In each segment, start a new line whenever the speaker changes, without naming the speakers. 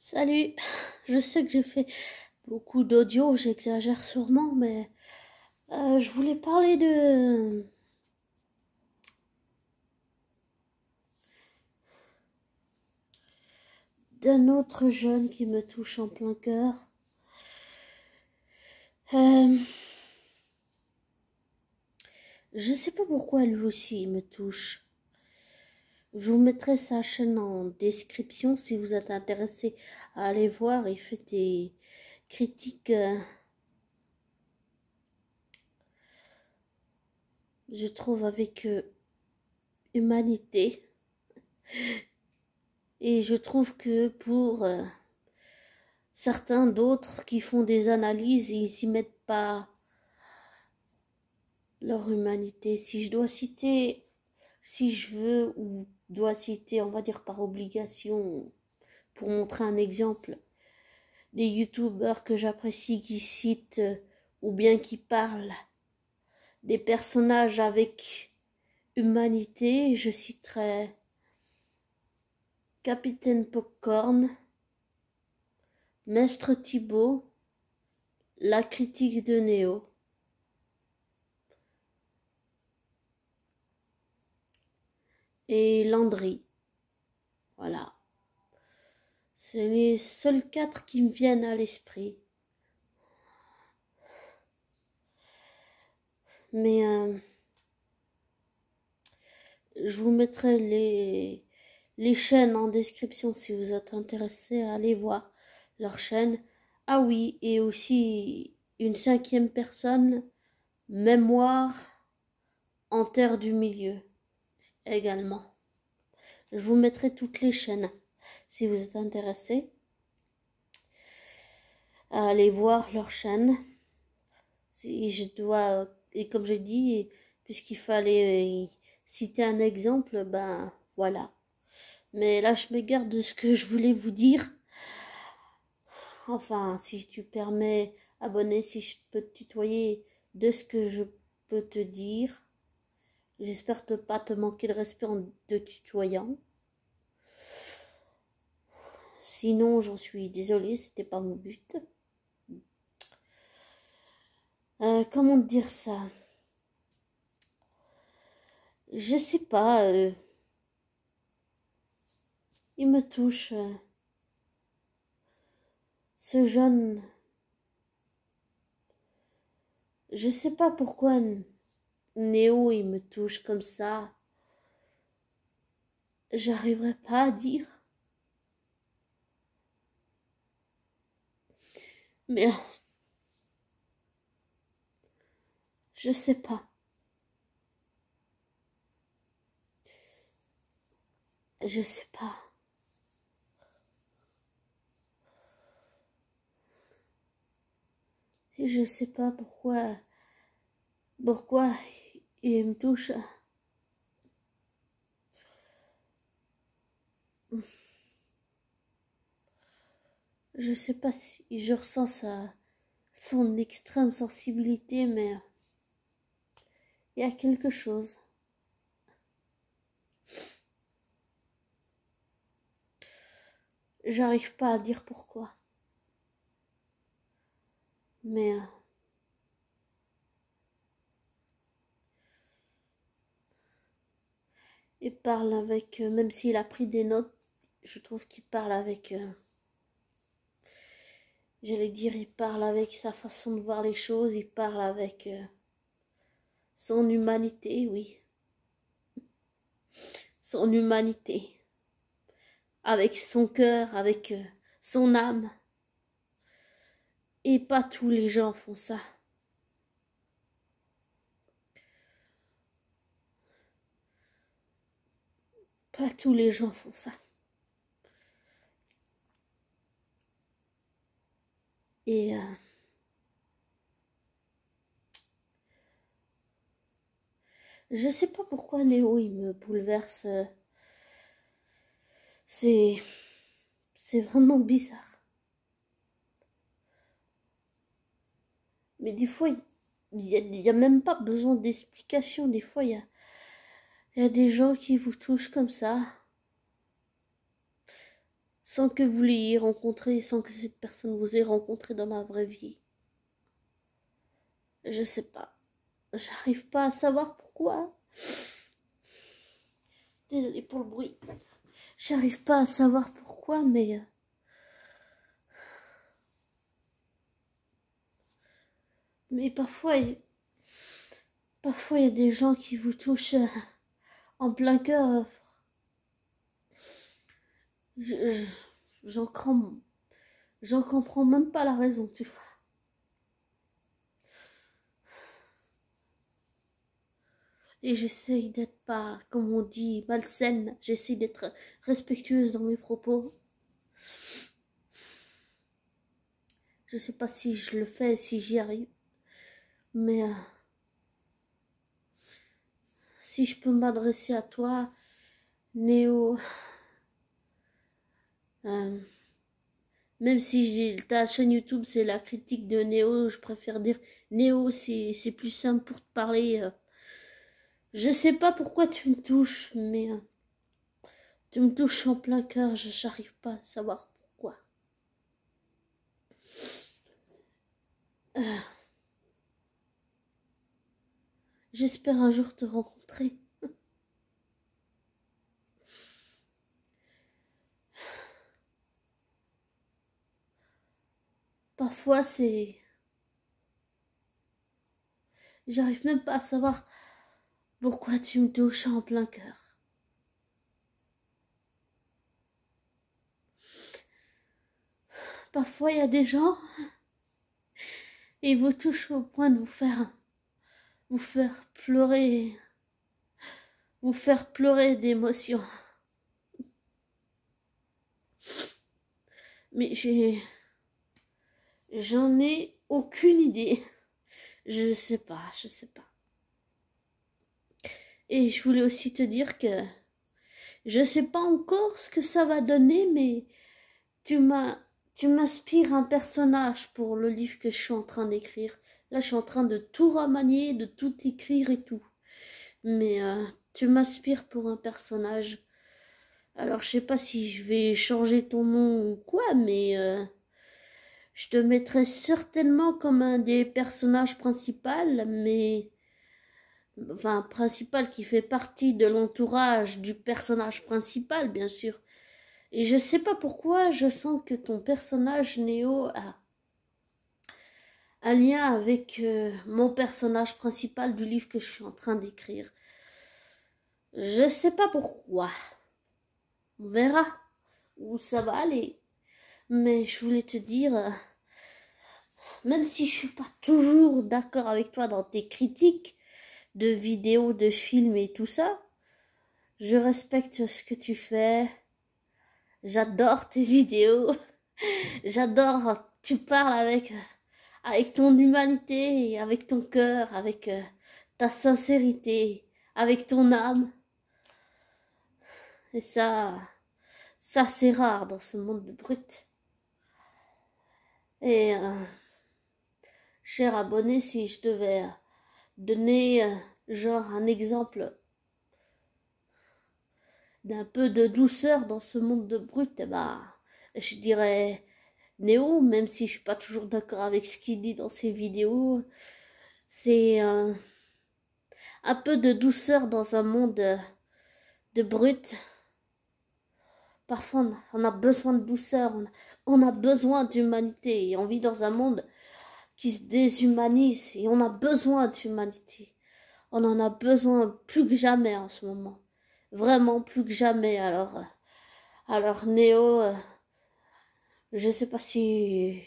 Salut, je sais que j'ai fait beaucoup d'audio, j'exagère sûrement, mais je voulais parler d'un autre jeune qui me touche en plein cœur. Je sais pas pourquoi lui aussi il me touche. Je vous mettrai sa chaîne en description si vous êtes intéressé à aller voir. Il fait des critiques, je trouve, avec humanité. Et je trouve que pour certains d'autres qui font des analyses, ils s'y mettent pas leur humanité. Si je dois citer, si je veux ou dois citer, on va dire par obligation, pour montrer un exemple, des youtubeurs que j'apprécie qui citent ou bien qui parlent des personnages avec humanité, je citerai Capitaine Popcorn, Maître Thibaut, la critique de Néo. Et Landry. Voilà. C'est les seuls 4 qui me viennent à l'esprit. Mais je vous mettrai les chaînes en description si vous êtes intéressé à aller voir leur chaîne. Ah oui, et aussi une 5e personne, Mémoire en terre du milieu également. Je vous mettrai toutes les chaînes si vous êtes intéressé à aller voir leur chaîne. Si je dois, et comme j'ai dit, puisqu'il fallait citer un exemple, ben voilà. Mais là, je m'égare de ce que je voulais vous dire. Enfin, si tu permets, abonné, si je peux te tutoyer de ce que je peux te dire. J'espère ne pas te manquer de respect en te tutoyant. Sinon, j'en suis désolée, c'était pas mon but. Comment dire ça? Je sais pas. Il me touche. Ce jeune. Je sais pas pourquoi Néo il me touche comme ça. J'arriverai pas à dire. Mais je sais pas. Je sais pas. Et je sais pas pourquoi. Pourquoi il me touche. Je sais pas si je ressens son extrême sensibilité, mais il y a quelque chose. J'arrive pas à dire pourquoi. Mais il parle avec, même s'il a pris des notes, je trouve qu'il parle avec, j'allais dire, il parle avec sa façon de voir les choses, il parle avec son humanité, oui. Son humanité. Avec son cœur, avec son âme. Et pas tous les gens font ça. Pas tous les gens font ça. Et je sais pas pourquoi Néo il me bouleverse. C'est vraiment bizarre. Mais des fois, il y a même pas besoin d'explication. Des fois, il y a des gens qui vous touchent comme ça. sans que vous l'ayez rencontré, sans que cette personne vous ait rencontré dans la vraie vie. Je sais pas. J'arrive pas à savoir pourquoi. Désolée pour le bruit. J'arrive pas à savoir pourquoi, mais parfois il y a des gens qui vous touchent en plein cœur. J'en comprends même pas la raison, tu vois. Et j'essaye d'être pas, comme on dit, malsaine. J'essaye d'être respectueuse dans mes propos. Je sais pas si je le fais, si j'y arrive. Mais si je peux m'adresser à toi, Néo, même si ta chaîne YouTube c'est la critique de Néo, je préfère dire Néo, c'est plus simple pour te parler. Je sais pas pourquoi tu me touches, mais tu me touches en plein cœur, j'arrive pas à savoir pourquoi. J'espère un jour te rencontrer. Parfois c'est... J'arrive même pas à savoir pourquoi tu me touches en plein cœur. Parfois il y a des gens et ils vous touchent au point de vous faire pleurer d'émotion. Mais j'en ai aucune idée. Je sais pas. Et je voulais aussi te dire que je sais pas encore ce que ça va donner, mais tu m'inspires un personnage pour le livre que je suis en train d'écrire. Là, je suis en train de tout remanier, de tout écrire et tout. Mais tu m'inspires pour un personnage. Alors, je sais pas si je vais changer ton nom ou quoi, mais je te mettrai certainement comme un des personnages principaux, mais... Enfin, principal qui fait partie de l'entourage du personnage principal, bien sûr. Et je sais pas pourquoi, je sens que ton personnage Néo a un lien avec mon personnage principal du livre que je suis en train d'écrire. Je sais pas pourquoi. On verra où ça va aller. Mais je voulais te dire, même si je suis pas toujours d'accord avec toi dans tes critiques de vidéos, de films et tout ça, je respecte ce que tu fais. J'adore tes vidéos. J'adore, tu parles avec ton humanité, et avec ton cœur, avec ta sincérité, avec ton âme. Et ça c'est rare dans ce monde de brut. Et cher abonné, si je devais donner genre un exemple d'un peu de douceur dans ce monde de brut, eh ben, je dirais Néo, même si je suis pas toujours d'accord avec ce qu'il dit dans ses vidéos. C'est un peu de douceur dans un monde de brut. Parfois, on a besoin de douceur, on a besoin d'humanité. Et on vit dans un monde qui se déshumanise et on a besoin d'humanité. On en a besoin plus que jamais en ce moment. Vraiment plus que jamais. Alors Néo, je sais pas si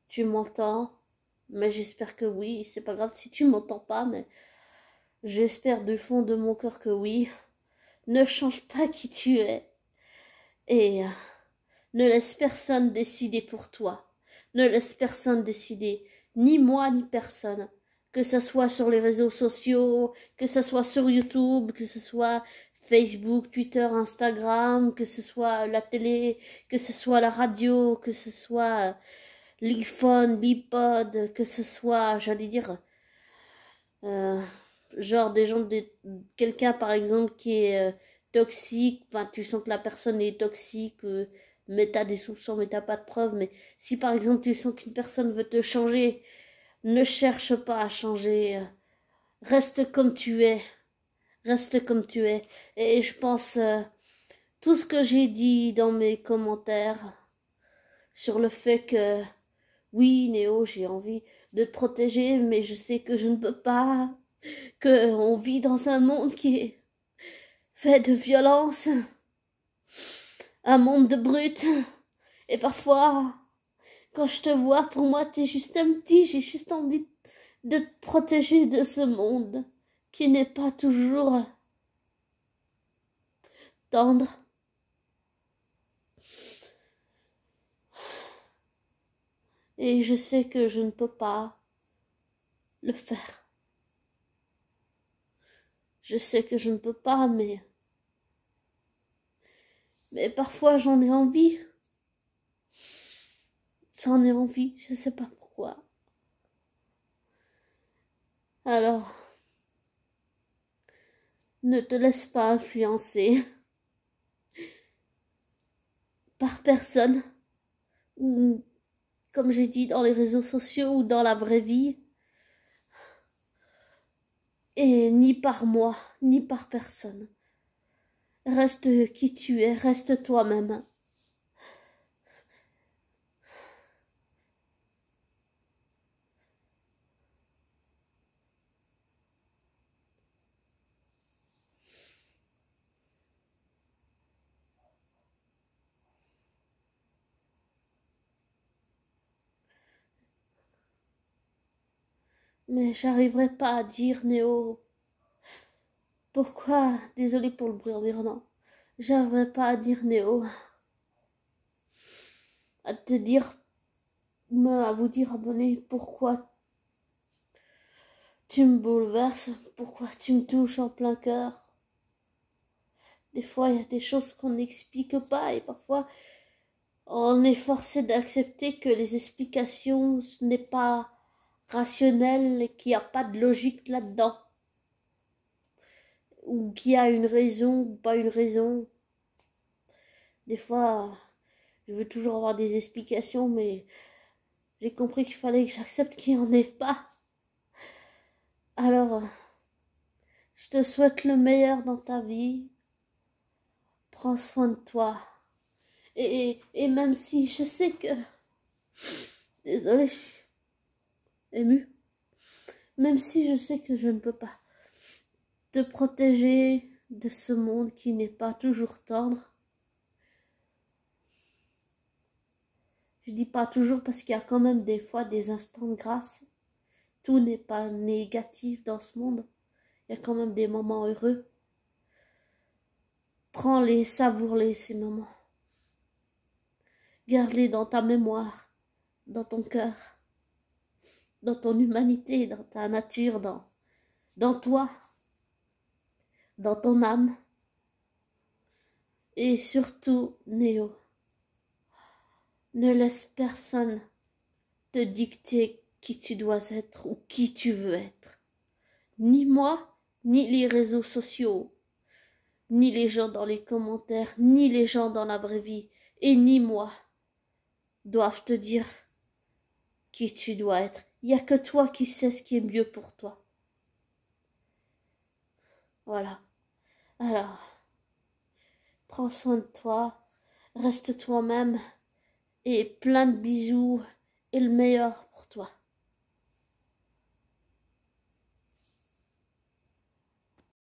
tu m'entends, mais j'espère que oui. C'est pas grave si tu m'entends pas, mais j'espère du fond de mon cœur que oui. Ne change pas qui tu es. Et ne laisse personne décider pour toi. Ne laisse personne décider. Ni moi, ni personne. Que ce soit sur les réseaux sociaux, que ce soit sur YouTube, que ce soit Facebook, Twitter, Instagram, que ce soit la télé, que ce soit la radio, que ce soit l'iPhone, l'iPod, que ce soit, j'allais dire, genre des gens, quelqu'un par exemple qui est toxique, enfin tu sens que la personne est toxique, mais t'as des soupçons, mais t'as pas de preuves. Mais si par exemple tu sens qu'une personne veut te changer, ne cherche pas à changer. Reste comme tu es. Reste comme tu es. Et je pense tout ce que j'ai dit dans mes commentaires sur le fait que oui, Néo, j'ai envie de te protéger, mais je sais que je ne peux pas, que on vit dans un monde qui est fait de violence, un monde de brutes, et parfois, quand je te vois, pour moi, t'es juste un petit, j'ai juste envie de te protéger de ce monde qui n'est pas toujours tendre. Et je sais que je ne peux pas le faire. Je sais que je ne peux pas, mais parfois j'en ai envie. J'en ai envie, je sais pas pourquoi. Alors, ne te laisse pas influencer par personne, ou comme j'ai dit, dans les réseaux sociaux ou dans la vraie vie, et ni par moi, ni par personne. Reste qui tu es, reste toi-même. Mais j'arriverai pas à dire, Néo, pourquoi, désolé pour le bruit environnant, j'arriverai pas à dire, Néo, à te dire, à vous dire, abonné, pourquoi tu me bouleverses, pourquoi tu me touches en plein cœur. Des fois, il y a des choses qu'on n'explique pas et parfois, on est forcé d'accepter que les explications, ce n'est pas rationnel et qu'il n'y a pas de logique là-dedans. Ou qu'il y a une raison ou pas une raison. Des fois, je veux toujours avoir des explications, mais j'ai compris qu'il fallait que j'accepte qu'il n'y en ait pas. Alors, je te souhaite le meilleur dans ta vie. Prends soin de toi. Et même si je sais que... Désolée, je suis émue. Même si je sais que je ne peux pas te protéger de ce monde qui n'est pas toujours tendre. Je dis pas toujours parce qu'il y a quand même des fois des instants de grâce. Tout n'est pas négatif dans ce monde. Il y a quand même des moments heureux. Prends-les, savoure-les, ces moments. Garde-les dans ta mémoire, dans ton cœur, dans ton humanité, dans ta nature, dans toi, dans ton âme. Et surtout, Néo, ne laisse personne te dicter qui tu dois être ou qui tu veux être. Ni moi, ni les réseaux sociaux, ni les gens dans les commentaires, ni les gens dans la vraie vie, et ni moi doivent te dire qui tu dois être. Il n'y a que toi qui sais ce qui est mieux pour toi. Voilà. Alors, prends soin de toi, reste toi-même, et plein de bisous, et le meilleur